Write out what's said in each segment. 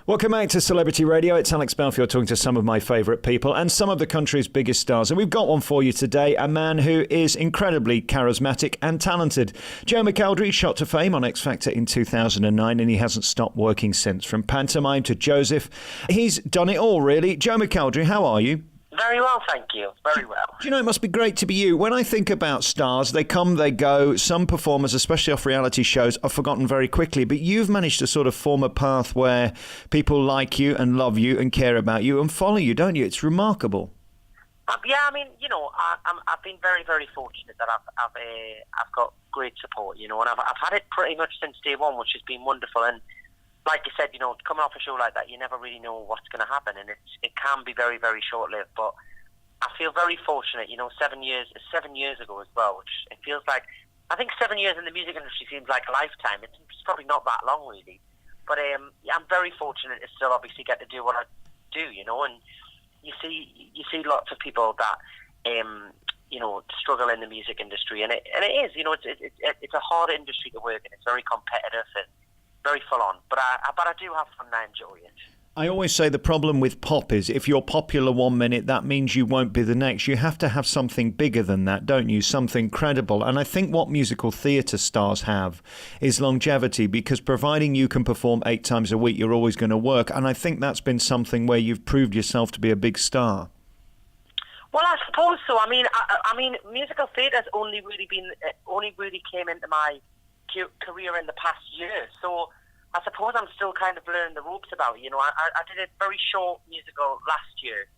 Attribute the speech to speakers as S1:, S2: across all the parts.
S1: Welcome back to Celebrity Radio. It's Alex Belfield talking to some of my favourite people and some of the country's biggest stars. And we've got one for you today, a man who is incredibly charismatic and talented. Joe McElderry shot to fame on X Factor in 2009 and he hasn't stopped working since. From Pantomime to Joseph, he's done it all, really. Joe McElderry, how are you?
S2: Very well, thank you. Very well.
S1: Do you know, it must be great to be you. When I think about stars, they come, they go. Some performers, especially off reality shows, are forgotten very quickly. But you've managed to sort of form a path where people like you and love you and care about you and follow you, don't you? It's remarkable.
S2: Yeah, I mean, you know, I've been very, very fortunate that I've got great support, you know, and I've had it pretty much since day one, which has been wonderful. And like you said, you know, coming off a show like that, you never really know what's going to happen, and it can be very, very short-lived. But I feel very fortunate, you know, 7 years ago as well, which it feels like, I think 7 years in the music industry seems like a lifetime. It's probably not that long, really. But I'm very fortunate to still obviously get to do what I do, you know, and you see lots of people that, you know, struggle in the music industry, and it is, you know, it's a hard industry to work in. It's very competitive and very full on, but I do have fun and I enjoy it.
S1: I always say the problem with pop is if you're popular 1 minute, that means you won't be the next. You have to have something bigger than that, don't you? Something credible. And I think what musical theatre stars have is longevity, because providing you can perform 8 times a week, you're always going to work. And I think that's been something where you've proved yourself to be a big star.
S2: Well, I suppose so. I mean, musical theatre has only really came into my career in the past year, so I suppose I'm still kind of learning the ropes about it. You know, I did a very short musical last year,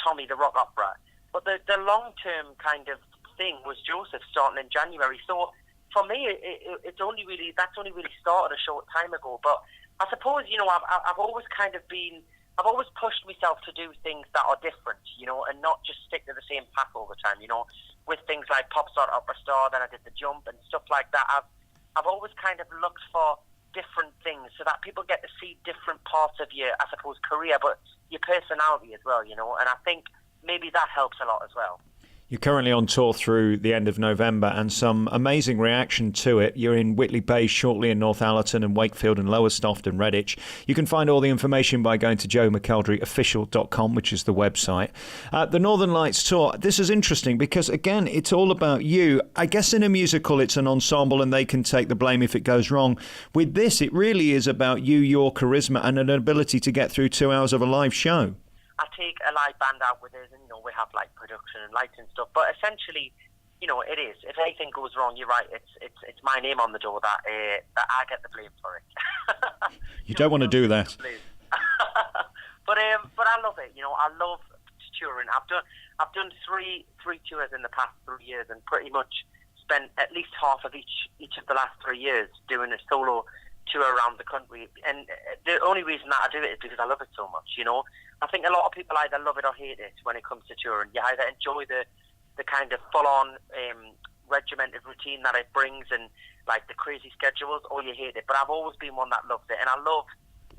S2: Tommy the Rock Opera, but the long-term kind of thing was Joseph starting in January. So for me, that's only really started a short time ago. But I suppose, you know, I've always pushed myself to do things that are different, you know, and not just stick to the same path all the time. You know, with things like Pop Star, Opera Star, then I did the Jump and stuff like that. I've always kind of looked for different things so that people get to see different parts of your, I suppose, career, but your personality as well, you know, and I think maybe that helps a lot as well.
S1: You're currently on tour through the end of November and some amazing reaction to it. You're in Whitley Bay shortly, in Northallerton and Wakefield and Lowestoft and Redditch. You can find all the information by going to joemckelderryofficial.com, which is the website. The Northern Lights tour, this is interesting because, again, it's all about you. I guess in a musical it's an ensemble and they can take the blame if it goes wrong. With this, it really is about you, your charisma and an ability to get through 2 hours of a live show.
S2: I take a live band out with us, and you know we have like production and lights and stuff. But essentially, you know, it is. If anything goes wrong, you're right. It's my name on the door that I get the blame for it.
S1: You don't want to do that.
S2: But I love it. You know, I love touring. I've done three tours in the past 3 years, and pretty much spent at least half of each of the last 3 years doing a solo tour around the country. And the only reason that I do it is because I love it so much. You know, I think a lot of people either love it or hate it when it comes to touring. You either enjoy the kind of full-on regimented routine that it brings and like the crazy schedules, or you hate it. But I've always been one that loves it, and I love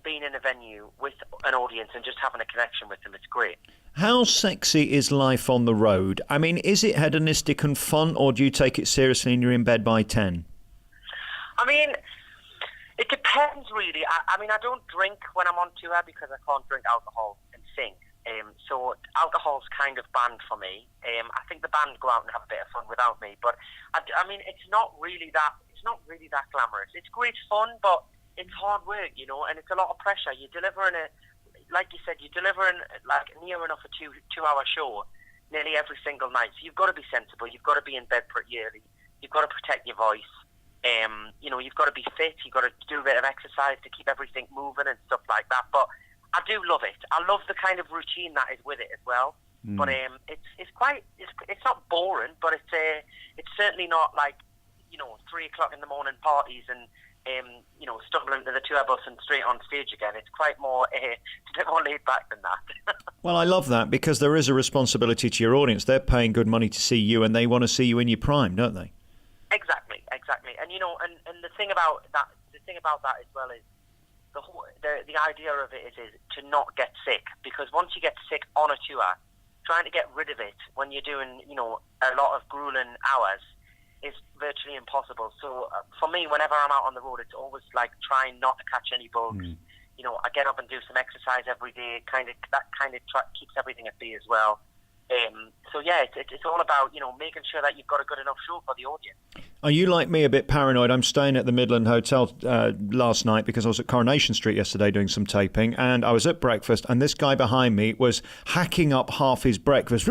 S2: being in a venue with an audience and just having a connection with them. It's great.
S1: How sexy is life on the road? I mean, is it hedonistic and fun, or do you take it seriously and you're in bed by 10?
S2: I mean, it depends, really. I mean, I don't drink when I'm on tour because I can't drink alcohol and sing. So alcohol's kind of banned for me. I think the band go out and have a bit of fun without me. But I mean, it's not really that glamorous. It's great fun, but it's hard work, you know, and it's a lot of pressure. You're delivering like you said, you're delivering like near enough a two-hour show nearly every single night. So you've got to be sensible. You've got to be in bed pretty early. You've got to protect your voice. You know, you've got to be fit. You've got to do a bit of exercise to keep everything moving and stuff like that. But I do love it. I love the kind of routine that is with it as well. But it's not boring, but it's certainly not like, you know, 3 o'clock in the morning parties and you know, stumbling to the tour bus and straight on stage again. It's quite more it's a bit more laid back than that.
S1: Well, I love that because there is a responsibility to your audience. They're paying good money to see you, and they want to see you in your prime, don't they?
S2: Exactly. And you know, and the thing about that as well is the idea of it is to not get sick, because once you get sick on a tour, trying to get rid of it when you're doing, you know, a lot of grueling hours is virtually impossible. So for me, whenever I'm out on the road, it's always like trying not to catch any bugs, I get up and do some exercise every day. That keeps everything at bay as well. So yeah, it's all about making sure that you've got a good enough show for the audience.
S1: Are you like me, a bit paranoid? I'm staying at the Midland Hotel last night because I was at Coronation Street yesterday doing some taping, and I was at breakfast, and this guy behind me was hacking up half his breakfast,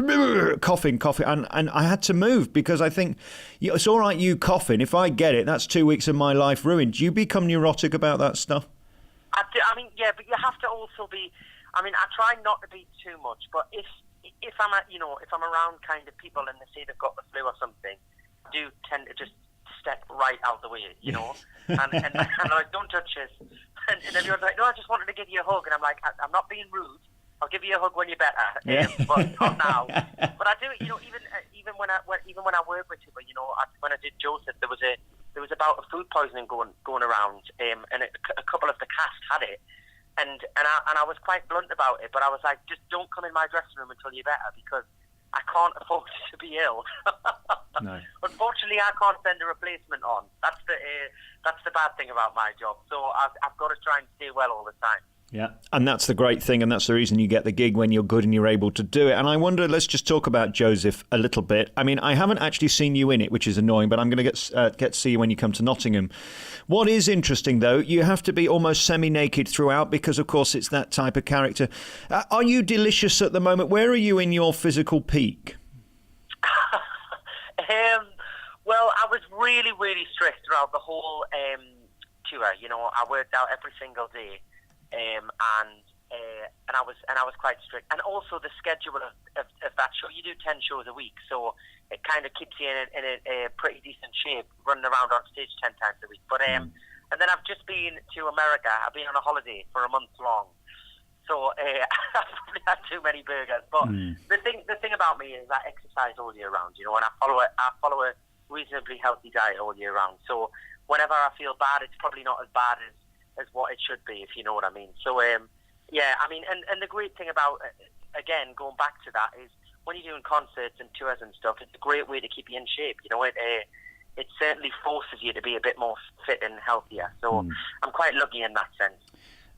S1: coughing, and I had to move because I think it's all right you coughing. If I get it, that's 2 weeks of my life ruined. Do you become neurotic about that stuff?
S2: I mean, yeah, but you have to also be. I mean, I try not to be too much, but if I'm if I'm around kind of people and they say they've got the flu or something, I do tend to just step right out the way, and I'm like, don't touch us. And everyone's like, no, I just wanted to give you a hug, and I'm like, I'm not being rude. I'll give you a hug when you're better, but not now. But I do it, even when I work with people, when I did Joseph, there was about a food poisoning going around, and a couple of the cast had it. And I was quite blunt about it, but I was like, just don't come in my dressing room until you're better, because I can't afford to be ill.
S1: No.
S2: Unfortunately, I can't send a replacement on. That's the bad thing about my job. So I've got to try and stay well all the time.
S1: Yeah, and that's the great thing, and that's the reason you get the gig when you're good and you're able to do it. And I wonder, let's just talk about Joseph a little bit. I mean, I haven't actually seen you in it, which is annoying, but I'm going to get to see you when you come to Nottingham. What is interesting, though, you have to be almost semi-naked throughout because, of course, it's that type of character. Are you delicious at the moment? Where are you in your physical peak?
S2: Well, I was really, really stressed throughout the whole tour. I worked out every single day. And I was quite strict, and also the schedule of that show. You do 10 shows a week, so it kind of keeps you in a pretty decent shape, running around on stage 10 times a week. But and then I've just been to America. I've been on a holiday for a month long, so I've probably had too many burgers. But the thing about me is I exercise all year round, and I follow a reasonably healthy diet all year round. So whenever I feel bad, it's probably not as bad as what it should be, if you know what I mean. So, yeah, I mean, and the great thing about, again, going back to that is when you're doing concerts and tours and stuff, it's a great way to keep you in shape. It certainly forces you to be a bit more fit and healthier. So I'm quite lucky in that sense.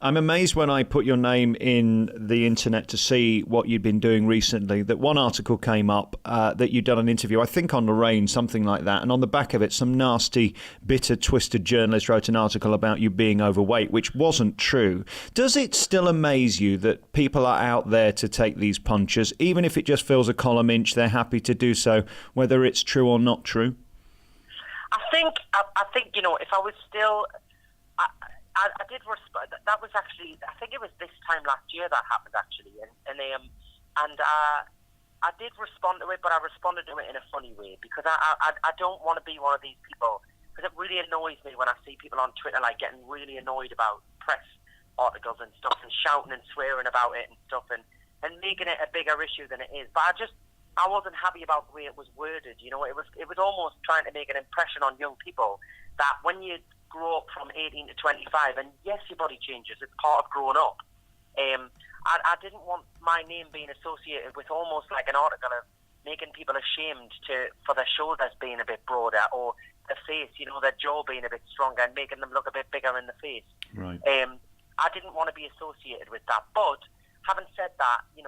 S1: I'm amazed when I put your name in the internet to see what you'd been doing recently, that one article came up that you'd done an interview, I think on Lorraine, something like that, and on the back of it, some nasty, bitter, twisted journalist wrote an article about you being overweight, which wasn't true. Does it still amaze you that people are out there to take these punches, even if it just fills a column inch, they're happy to do so, whether it's true or not true?
S2: I think if I was still... I did respond. That was actually, I think it was this time last year that happened actually, and I did respond to it, but I responded to it in a funny way because I don't want to be one of these people, because it really annoys me when I see people on Twitter like getting really annoyed about press articles and stuff and shouting and swearing about it and stuff and making it a bigger issue than it is. But I wasn't happy about the way it was worded. It was almost trying to make an impression on young people that when you grow up from 18 to 25, and yes, your body changes, it's part of growing up. I didn't want my name being associated with almost like an article of making people ashamed for their shoulders being a bit broader, or their face, their jaw being a bit stronger and making them look a bit bigger in the face.
S1: Right.
S2: I didn't want to be associated with that. But having said that, 7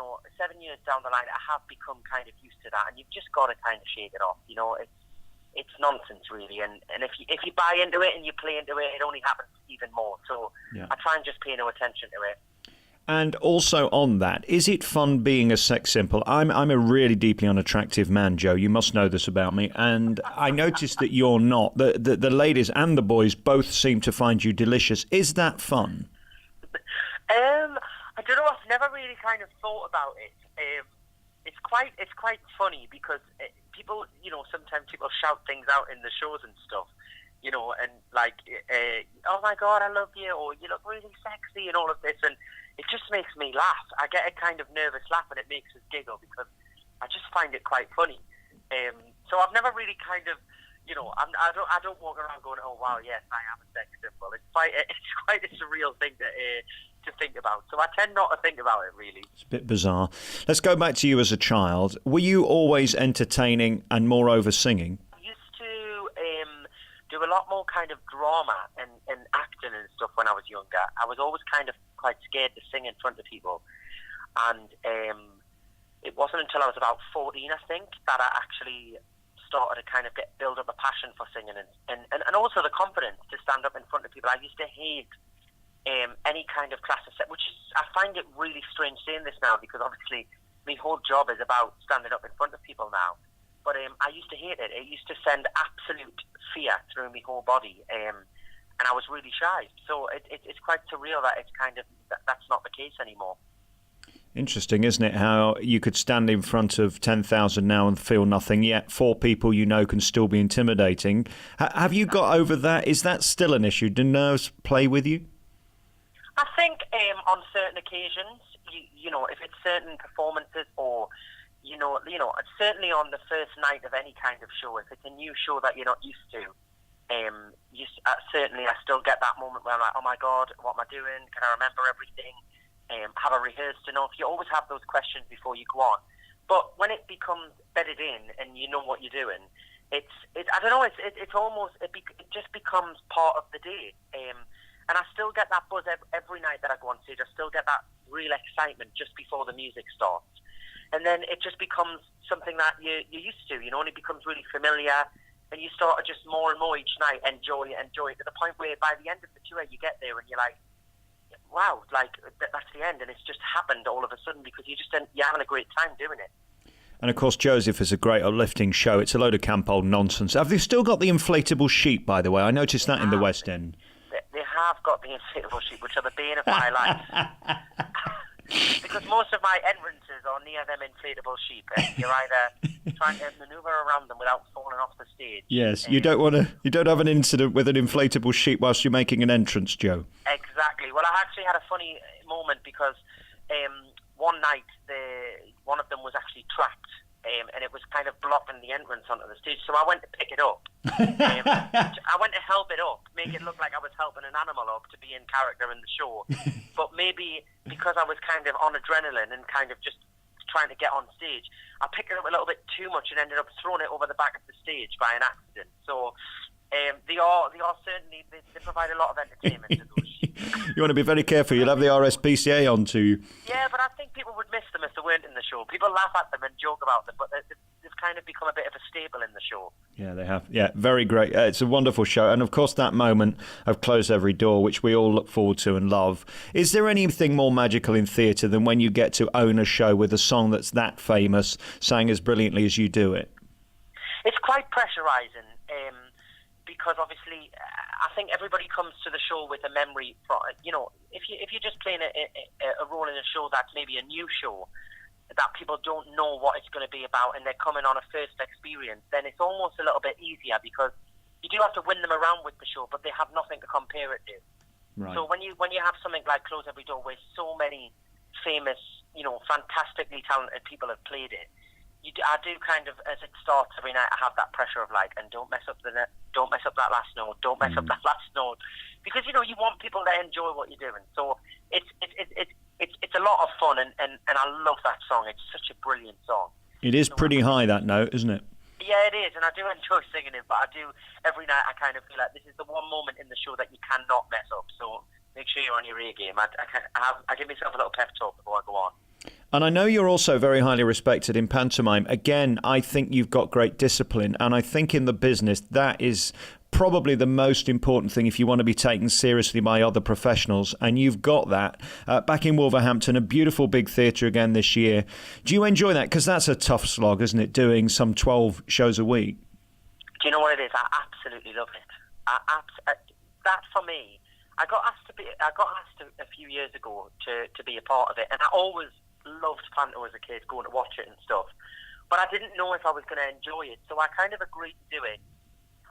S2: years down the line, I have become kind of used to that, and you've just got to kind of shake it off. It's nonsense, really, and if you buy into it and you play into it, it only happens even more. So yeah. I try and just pay no attention to it.
S1: And also on that, is it fun being a sex symbol? I'm a really deeply unattractive man, Joe. You must know this about me. And I noticed that you're not. The ladies and the boys both seem to find you delicious. Is that fun?
S2: I don't know. I've never really kind of thought about it. It's quite funny because people, sometimes people shout things out in the shows and stuff, and like, oh my God, I love you, or you look really sexy, and all of this, and it just makes me laugh. I get a kind of nervous laugh, and it makes us giggle because I just find it quite funny. So I've never really kind of, I don't walk around going, oh wow, yes, I am a sex symbol. It's quite a surreal thing to think about. So I tend not to think about it, really.
S1: It's a bit bizarre. Let's go back to you as a child. Were you always entertaining and moreover singing?
S2: I used to do a lot more kind of drama and acting and stuff when I was younger. I was always kind of quite scared to sing in front of people. And it wasn't until I was about 14, I think, that I actually started to kind of build up a passion for singing and also the confidence to stand up in front of people. I used to hate any kind of class of set, which is, I find it really strange saying this now, because obviously my whole job is about standing up in front of people now. But I used to hate it. It used to send absolute fear through my whole body, and I was really shy. So it's quite surreal that it's kind of that's not the case anymore.
S1: Interesting, isn't it? How you could stand in front of 10,000 now and feel nothing, yet 4 people you know can still be intimidating. Have you got over that? Is that still an issue? Do nerves play with you?
S2: I think on certain occasions, you know, if it's certain performances or you know, certainly on the first night of any kind of show, if it's a new show that you're not used to, certainly I still get that moment where I'm like, oh my God, what am I doing? Can I remember everything? Have I rehearsed enough? You always have those questions before you go on. But when it becomes bedded in and you know what you're doing, it's I don't know, it's almost, it just becomes part of the day. And I still get that buzz every night that I go on stage. I still get that real excitement just before the music starts. And then it just becomes something that you're used to, you know, and it becomes really familiar. And you start to just more and more each night enjoy it to the point where by the end of the tour you get there and you're like, wow, like that's the end. And it's just happened all of a sudden because you're having a great time doing it.
S1: And of course, Joseph is a great uplifting show. It's a load of camp old nonsense. Have they still got the inflatable sheep, by the way? I noticed that in the West End.
S2: They have got the inflatable sheep, which are the bane of my life. Because most of my entrances are near them inflatable sheep, and you're either trying to manoeuvre around them without falling off the stage.
S1: Yes, you don't have an incident with an inflatable sheep whilst you're making an entrance, Joe.
S2: Exactly. Well, I actually had a funny moment because one night one of them was actually trapped, and it was kind of blocking the entrance onto the stage. So I went to pick it up. I went to help it up, make it look like I was helping an animal up to be in character in the show. But maybe because I was kind of on adrenaline and kind of just trying to get on stage, I picked it up a little bit too much and ended up throwing it over the back of the stage by an accident. So they are certainly, they provide a lot of entertainment to those sheep.
S1: You want to be very careful. You'll have the RSPCA on to you.
S2: Yeah, but I think people would miss them if they weren't in the show. People laugh at them and joke about them, but they've kind of become a bit of a staple in the show.
S1: Yeah, they have. Yeah, very great. It's a wonderful show. And of course, that moment of Close Every Door, which we all look forward to and love. Is there anything more magical in theatre than when you get to own a show with a song that's that famous, sang as brilliantly as you do it?
S2: It's quite pressurising. Because obviously, I think everybody comes to the show with a memory. You know, if you're just playing a role in a show that's maybe a new show that people don't know what it's going to be about, and they're coming on a first experience, then it's almost a little bit easier because you do have to win them around with the show, but they have nothing to compare it to. Right. So when you have something like Close Every Door, where so many famous, you know, fantastically talented people have played it. I do kind of, as it starts every night, I have that pressure of like, and don't mess up don't mess up that last note, don't mess up that last note, because you know you want people to enjoy what you're doing. So it's a lot of fun, and I love that song. It's such a brilliant song.
S1: It is pretty high, that note, isn't it?
S2: Yeah, it is, and I do enjoy singing it. But I do every night. I kind of feel like this is the one moment in the show that you cannot mess up. So make sure you're on your A game. I give myself a little pep talk before I go on.
S1: And I know you're also very highly respected in pantomime. Again, I think you've got great discipline. And I think in the business, that is probably the most important thing if you want to be taken seriously by other professionals. And you've got that. Back in Wolverhampton, a beautiful big theatre again this year. Do you enjoy that? Because that's a tough slog, isn't it? Doing some 12 shows a week.
S2: Do you know what it is? I absolutely love it. That for me, I got asked a few years ago to be a part of it. And I always loved panto as a kid, going to watch it and stuff, but I didn't know if I was going to enjoy it, so I kind of agreed to do it,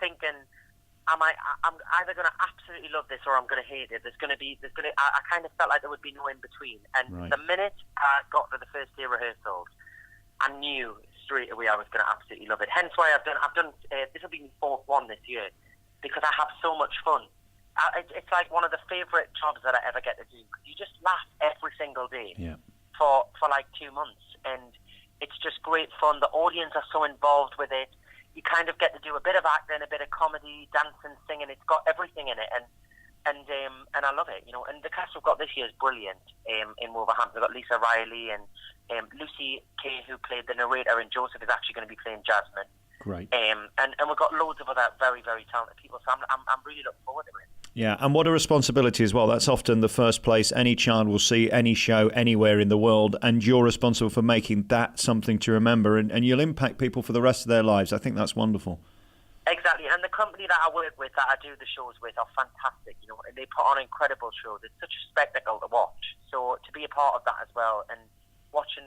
S2: thinking I'm either going to absolutely love this or I'm going to hate it. I kind of felt like there would be no in between, and right. The minute I got to the first day rehearsals, I knew straight away I was going to absolutely love it. Hence why I've done this will be my fourth one this year, because I have so much fun. It's like one of the favourite jobs that I ever get to do, because you just laugh every single day. Yeah. For like 2 months, and it's just great fun. The audience are so involved with it. You kind of get to do a bit of acting, a bit of comedy, dancing, singing. It's got everything in it, and and I love it, you know. And the cast we've got this year is brilliant. In Wolverhampton, we've got Lisa Riley and Lucy Kay, who played the narrator, and Joseph is actually going to be playing Jasmine.
S1: Great.
S2: And we've got loads of other very, very talented people. So I'm really looking forward to it.
S1: Yeah, and what a responsibility as well. That's often the first place any child will see any show anywhere in the world, and you're responsible for making that something to remember, and you'll impact people for the rest of their lives. I think that's wonderful.
S2: Exactly, and the company that I work with, that I do the shows with, are fantastic, you know, and they put on incredible shows. It's such a spectacle to watch. So to be a part of that as well, and watching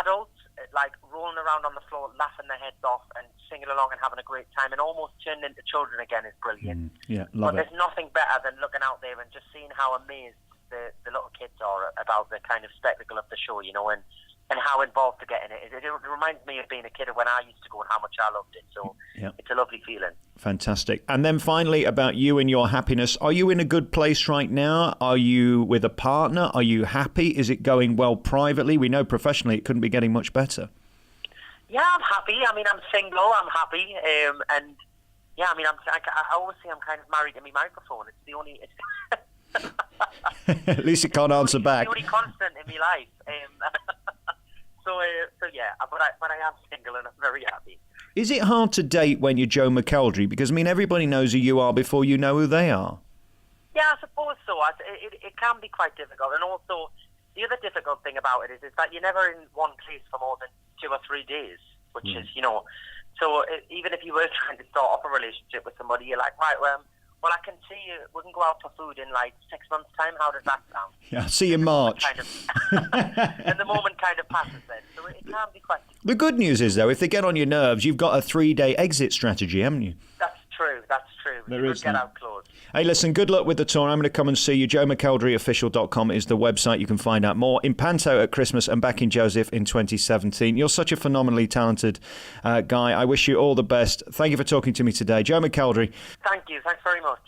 S2: adults like rolling around on the floor, laughing their heads off, and singing along and having a great time, and almost turning into children again is brilliant.
S1: Yeah, love it.
S2: But there's nothing better than looking out there and just seeing how amazed the little kids are about the kind of spectacle of the show, you know, and how involved to get in it. It reminds me of being a kid when I used to go and how much I loved it. So It's a lovely feeling. Fantastic.
S1: And then finally, about you and your happiness. Are you in a good place right now? Are you with a partner? Are you happy? Is it going well privately? We know professionally it couldn't be getting much better.
S2: Yeah, I'm happy. I mean, I'm single. I'm happy. And yeah, I mean, I always say I'm kind of married to my microphone. It's the only...
S1: At least you can't answer back.
S2: It's the only constant in my life. So yeah, but I am single and I'm very happy.
S1: Is it hard to date when you're Joe McElderry? Because, I mean, everybody knows who you are before you know who they are.
S2: Yeah, I suppose so. It can be quite difficult. And also, the other difficult thing about it is that you're never in one place for more than 2 or 3 days, which is, you know, so even if you were trying to start off a relationship with somebody, you're like, right, well, I can see you. We can go out for food in like 6 months' time. How does that sound?
S1: Yeah, I'll see you in March.
S2: And the moment kind of passes then. So it can be quite...
S1: The good news is, though, if they get on your nerves, you've got a 3-day exit strategy, haven't you?
S2: That's true.
S1: There is
S2: get out close.
S1: Hey, listen, good luck with the tour. I'm going to come and see you. JoeMcElderryOfficial.com is the website. You can find out more. In Panto at Christmas and back in Joseph in 2017. You're such a phenomenally talented guy. I wish you all the best. Thank you for talking to me today. Joe McElderry.
S2: Thank you. Thanks very much.